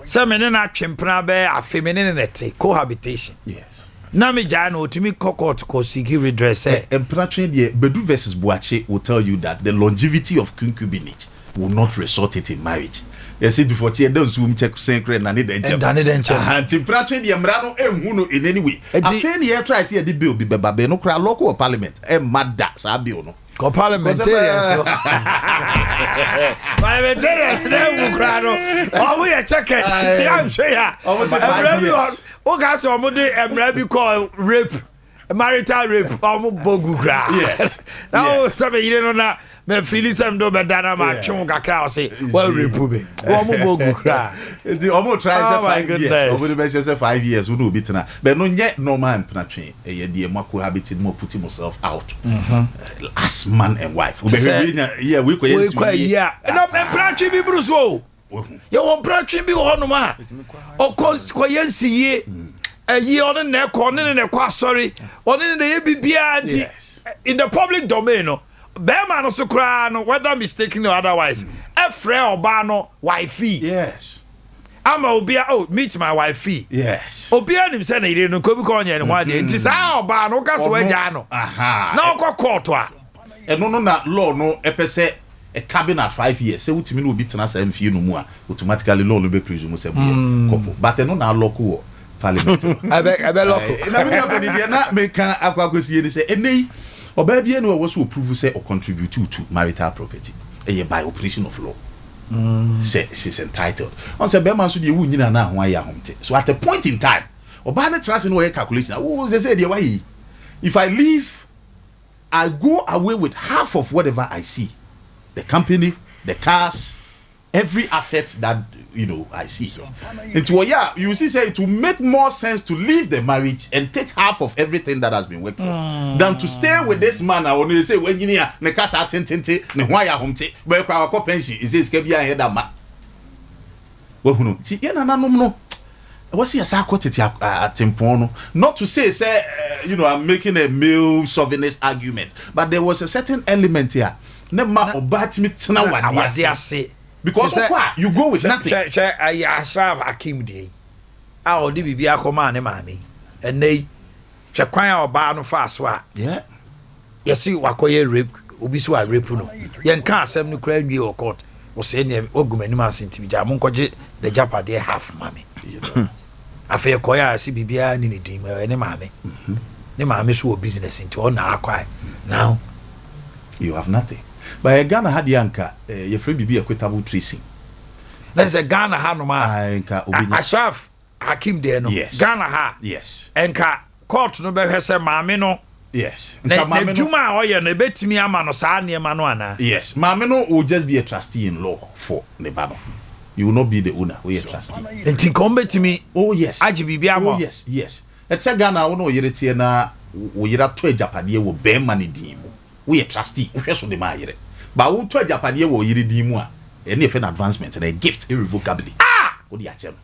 Some men na chempra be a feminine nete cohabitation. Yes. Na me jano to me court ko seek redress. Empratry the Bedu versus Boache will tell you that the longevity of concubinage will not result it in marriage. You see before you don't swim check secret and need and temperature the Emrano and in any way. I feel here try see the bill be babe no cry local parliament and mad that bill no. Co parliamentarians. Parliamentarians never cry no. Oh we check it. I'm sure ya. O ga so mo de Emra bi call rape marital rape bogu gra. Yes. Now some you know na me feel some do bedana ma twon kakra say well rape be. O mo bogu gra. The almost try say 5 years. Over the best say 5 years we no be tena. But no yet normal penetration e dey mo cohabiting mo putting myself out. As man and wife. Yeah, we ko yeah. No penetration bi bruce wo. You won penetration bi ho no ma. O ko yensiye. Ye on ne ko ne kwa sorry. On ne ye bibia anti in the public domain no. Bema no so kra no whether mistaken or otherwise. Efre oba no wifey. Yes. Ama obia meet my wifey. Yes. Obia nim say na ire no ko bi ko nya ne ho ade. Nti sa oba no ka so agya no. Aha. Na okọ court a. No na law no epese a cabinet 5 years. Say utimi no obi tena sa mfie no mu a automatically law no be presume say couple. But no na law ko parliament. Ebe local. Na me company dey na me kan akwakosie ni say enei oba bia no was approve say or contribute to marital property. By operation of law. Say she's entitled. On say Bema so dey wu nyina na ho aye ahomte. So at a point in time, oba na trust no calculation. Oh, they say dey why if I leave, I go away with half of whatever I see. The company, the cars, every asset that I see. Into yeah, you see say it will make more sense to leave the marriage and take half of everything that has been worked for than to stay with this man. I want to say when you near ne casa tente ne why ahomte but kwa pension is this ke bia here that ma. Well no. Ti na nanom no. What's here sa kwotete atempon no. Not to say I'm making a male chauvinist argument, but there was a certain element here. Ne ma obatimi tena wade ase. Because of what? You go with nothing. I serve Hakim Day. I will be a command, mammy. And they Chakwan or bar no fast wa. Yeah. You see, Wakoye rape, Ubiswa repuno. Yan can't send no crime you or court. Was saying, Ogumanima Sinti Jamunkoje, the Japa de half, mammy. I fear Koya, see Bibia, any team, or any mammy. The mammy saw business into all now. Now you have nothing. But a Ghana had yanka, your free be equitable tracing. There's a Ghana Hanuma. I shaf Hakim there no. Yes. Ghana ha. Yes. Enka court no be hese maame no. Yes. Ne juma oye no betimi ama no saa ne ma no ana. Yes. Maame no will just be a trustee in law for ne baba. You will not be the owner, we a trustee. Enti kom betimi. Oh yes. Aji bibia mo. Oh yes, yes. It's a Ghana wo no yere tie na wo yera to ajapade wo be ma ne din mu. We a trustee, we so de ma yere. But wo to ajapade wo yere din mu a any of an advancement and a gift irrevocably. What the achem.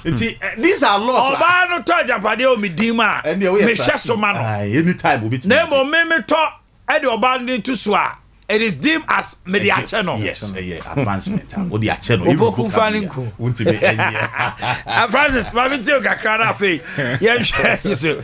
These are laws. Oba no to ajapade o mi din ma. Me hye so ma no. Anytime obi. Na mo me to e de oba ni to so a it is deemed as media no. Yes, advancement. What the acheno. Oboku faninku. Untime enya. Francis, ma me tell kakra na fe. Yem share so.